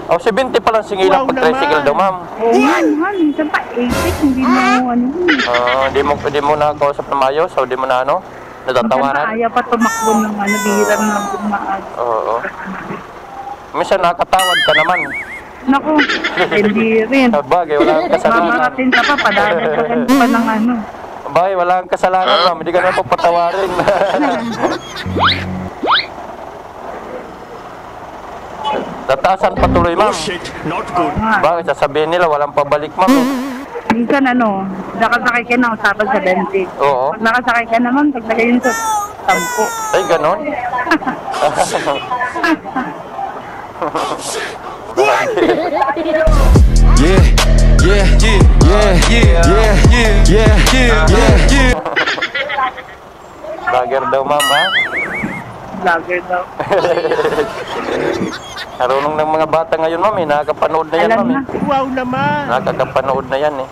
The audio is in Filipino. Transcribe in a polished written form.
Oh, 70 pa lang singilang pag-tricycle daw, ma'am. Oo nga, mahal. Minsan pa 80, hindi mo ano. Hindi mo nakausap na maayos, o di mo na ano, Minsan pa natatawaran. ayaw pa tumakbo ng ano, bihira na bumaan. Oo. Minsan nakatawad ka naman. Naku, hindi rin. Bagay, wala kang kasalanan. Mamarating ka pa, padadagdagan pa ng ano. Bagay, wala kang kasalanan, ma'am. Hindi ka na pagpatawarin. Tataasan patuloy, ma'am. Bakit sasabihin nila walang pabalik, ma'am? Minsan ano, nakasakay ka na, usapan sa 20. Oo. Pag nakasakay ka naman, taglagay yun sa 10. Ay, ganon. Yeah, yeah, yeah, yeah, yeah, yeah, yeah, yeah. Vlogger daw, ma'am, ha? Vlogger daw. Karunong ng mga bata ngayon, ma'am, eh. Nakakapanood na yan, Alam ma'am, na. eh. Wow naman. Nakakapanood na yan, eh.